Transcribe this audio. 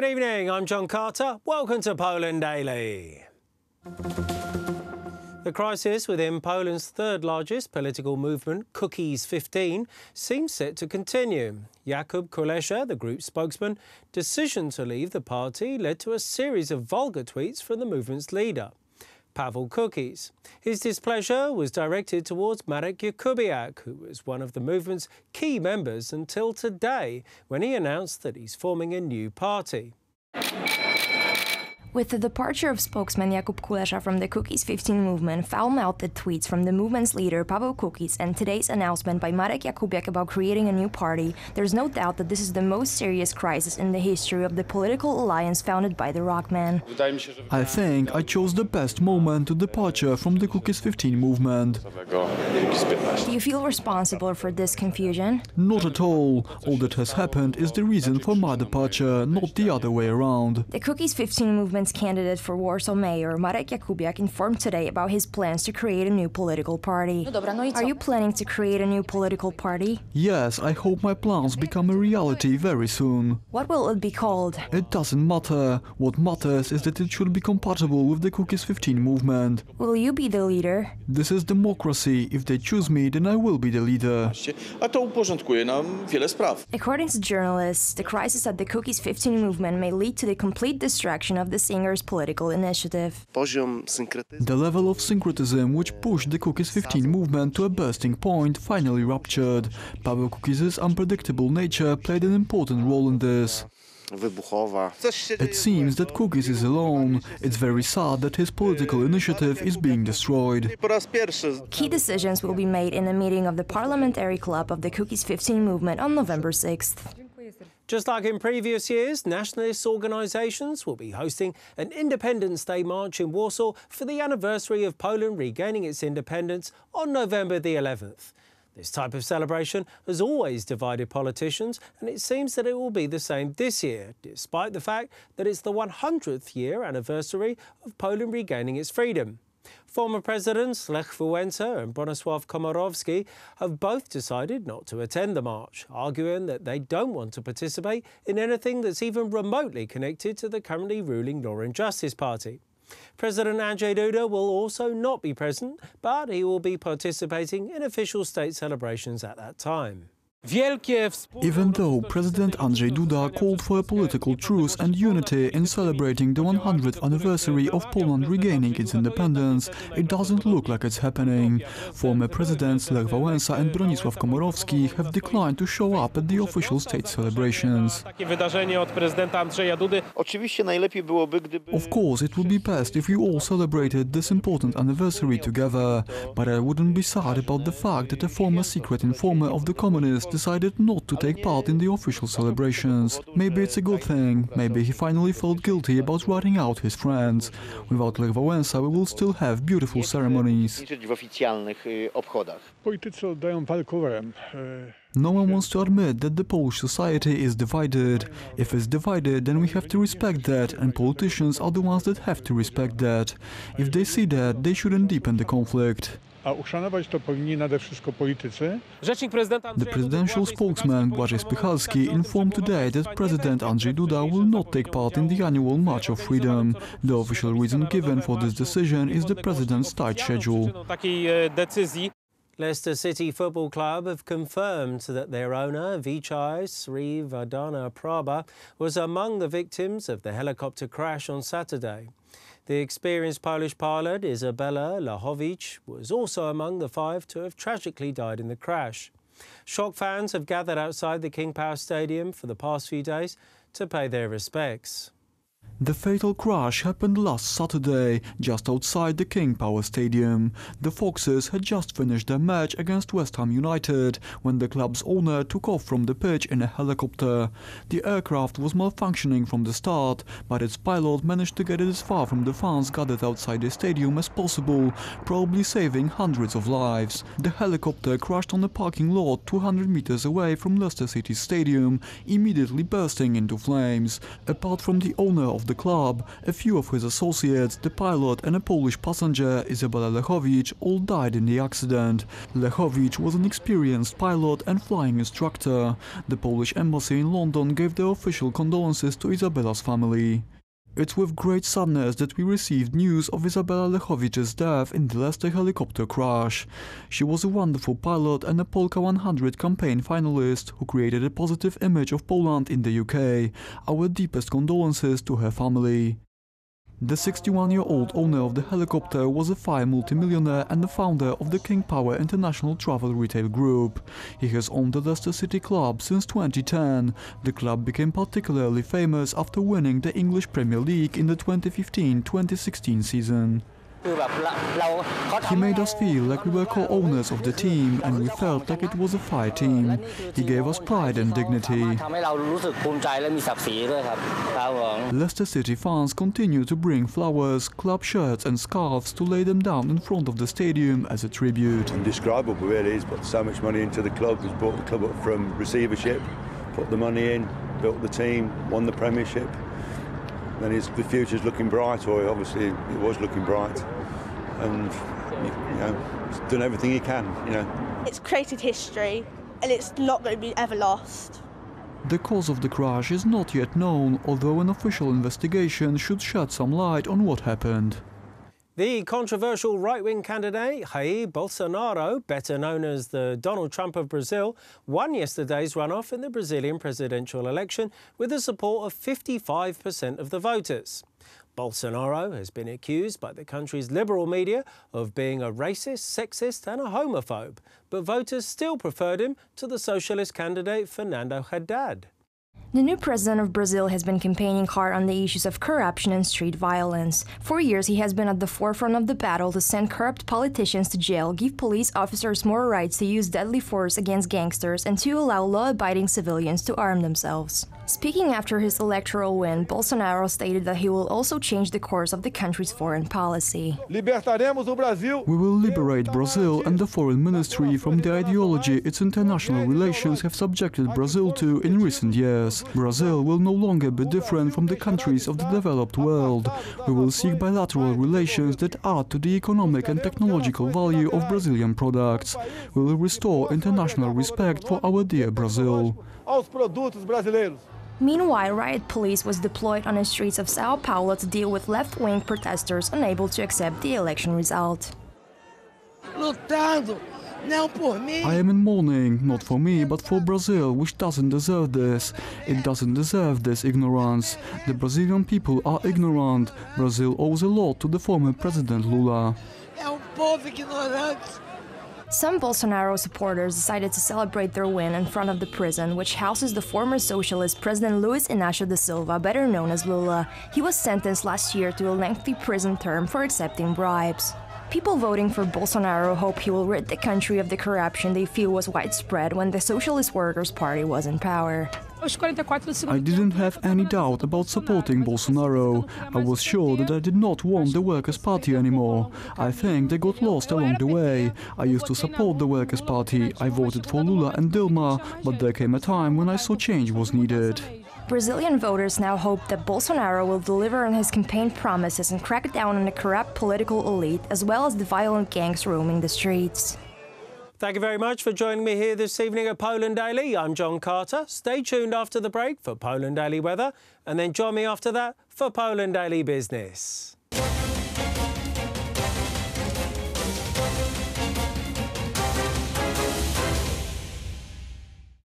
Good evening, I'm John Carter. Welcome to Poland Daily. The crisis within Poland's third largest political movement, Cookies 15, seems set to continue. Jakub Kulesza, the group's spokesman, decision to leave the party led to a series of vulgar tweets from the movement's leader, Paweł Cookies. His displeasure was directed towards Marek Jakubiak, who was one of the movement's key members until today, when he announced that he's forming a new party. With the departure of spokesman Jakub Kulesza from the Cookies 15 movement, foul-mouthed tweets from the movement's leader Paweł Cookies, and today's announcement by Marek Jakubiak about creating a new party, there's no doubt that this is the most serious crisis in the history of the political alliance founded by the rockman. I think I chose the best moment to departure from the Cookies 15 movement. Do you feel responsible for this confusion? Not at all. All that has happened is the reason for my departure, not the other way around. The Cookies 15 movement's candidate for Warsaw mayor, Marek Jakubiak, informed today about his plans to create a new political party. Are you planning to create a new political party? Yes, I hope my plans become a reality very soon. What will it be called? It doesn't matter. What matters is that it should be compatible with the Cookies 15 movement. Will you be the leader? This is democracy. If they choose me, then I will be the leader. According to journalists, the crisis at the Cookies 15 movement may lead to the complete distraction of the singer's political initiative. The level of syncretism which pushed the Cookies 15 movement to a bursting point finally ruptured. Paweł Cookies' unpredictable nature played an important role in this. It seems that Cookies is alone. It's very sad that his political initiative is being destroyed. Key decisions will be made in a meeting of the Parliamentary Club of the Cookies 15 movement on November 6th. Just like in previous years, nationalist organisations will be hosting an Independence Day march in Warsaw for the anniversary of Poland regaining its independence on November the 11th. This type of celebration has always divided politicians, and it seems that it will be the same this year, despite the fact that it's the 100th year anniversary of Poland regaining its freedom. Former Presidents Lech Wałęsa and Bronisław Komorowski have both decided not to attend the march, arguing that they don't want to participate in anything that's even remotely connected to the currently ruling Law and Justice Party. President Andrzej Duda will also not be present, but he will be participating in official state celebrations at that time. Even though President Andrzej Duda called for a political truce and unity in celebrating the 100th anniversary of Poland regaining its independence, it doesn't look like it's happening. Former Presidents Lech Wałęsa and Bronisław Komorowski have declined to show up at the official state celebrations. Of course, it would be best if we all celebrated this important anniversary together, but I wouldn't be sad about the fact that a former secret informer of the communists decided not to take part in the official celebrations. Maybe it's a good thing. Maybe he finally felt guilty about ratting out his friends. Without Lech Wałęsa, we will still have beautiful ceremonies. No one wants to admit that the Polish society is divided. If it's divided, then we have to respect that, and politicians are the ones that have to respect that. If they see that, they shouldn't deepen the conflict. The presidential spokesman Błażej Spychalski informed today that President Andrzej Duda will not take part in the annual March of Freedom. The official reason given for this decision is the president's tight schedule. Leicester City Football Club have confirmed that their owner, Vichai Srivardhana Prabha, was among the victims of the helicopter crash on Saturday. The experienced Polish pilot, Izabela Lachowicz, was also among the 5 to have tragically died in the crash. Shock fans have gathered outside the King Power Stadium for the past few days to pay their respects. The fatal crash happened last Saturday, just outside the King Power Stadium. The Foxes had just finished their match against West Ham United when the club's owner took off from the pitch in a helicopter. The aircraft was malfunctioning from the start, but its pilot managed to get it as far from the fans gathered outside the stadium as possible, probably saving hundreds of lives. The helicopter crashed on a parking lot 200 meters away from Leicester City's stadium, immediately bursting into flames. Apart from the owner of the club. A few of his associates, the pilot and a Polish passenger, Izabela Lechowicz, all died in the accident. Lechowicz was an experienced pilot and flying instructor. The Polish embassy in London gave their official condolences to Izabela's family. It's with great sadness that we received news of Izabela Lechowicz's death in the Leicester helicopter crash. She was a wonderful pilot and a Polka 100 campaign finalist who created a positive image of Poland in the UK. Our deepest condolences to her family. The 61-year-old owner of the helicopter was a Thai multimillionaire and the founder of the King Power International Travel Retail Group. He has owned the Leicester City club since 2010. The club became particularly famous after winning the English Premier League in the 2015-2016 season. He made us feel like we were co-owners of the team and we felt like it was a Thai team. He gave us pride and dignity. Leicester City fans continue to bring flowers, club shirts and scarves to lay them down in front of the stadium as a tribute. Indescribable really. He's put so much money into the club, he's brought the club up from receivership, put the money in, built the team, won the Premiership. Then the future's looking bright, or obviously it was looking bright, and he's done everything he can. It's created history, and it's not going to be ever lost. The cause of the crash is not yet known, although an official investigation should shed some light on what happened. The controversial right-wing candidate Jair Bolsonaro, better known as the Donald Trump of Brazil, won yesterday's runoff in the Brazilian presidential election with the support of 55% of the voters. Bolsonaro has been accused by the country's liberal media of being a racist, sexist and a homophobe, but voters still preferred him to the socialist candidate Fernando Haddad. The new president of Brazil has been campaigning hard on the issues of corruption and street violence. For years, he has been at the forefront of the battle to send corrupt politicians to jail, give police officers more rights to use deadly force against gangsters, and to allow law-abiding civilians to arm themselves. Speaking after his electoral win, Bolsonaro stated that he will also change the course of the country's foreign policy. We will liberate Brazil and the foreign ministry from the ideology its international relations have subjected Brazil to in recent years. Brazil will no longer be different from the countries of the developed world. We will seek bilateral relations that add to the economic and technological value of Brazilian products. We will restore international respect for our dear Brazil. Meanwhile, riot police was deployed on the streets of Sao Paulo to deal with left-wing protesters unable to accept the election result. I am in mourning, not for me, but for Brazil, which doesn't deserve this. It doesn't deserve this ignorance. The Brazilian people are ignorant. Brazil owes a lot to the former President Lula. Some Bolsonaro supporters decided to celebrate their win in front of the prison, which houses the former socialist President Luiz Inácio da Silva, better known as Lula. He was sentenced last year to a lengthy prison term for accepting bribes. People voting for Bolsonaro hope he will rid the country of the corruption they feel was widespread when the Socialist Workers' Party was in power. I didn't have any doubt about supporting Bolsonaro. I was sure that I did not want the Workers' Party anymore. I think they got lost along the way. I used to support the Workers' Party. I voted for Lula and Dilma, but there came a time when I saw change was needed. Brazilian voters now hope that Bolsonaro will deliver on his campaign promises and crack down on the corrupt political elite, as well as the violent gangs roaming the streets. Thank you very much for joining me here this evening at Poland Daily. I'm John Carter. Stay tuned after the break for Poland Daily Weather, and then join me after that for Poland Daily Business.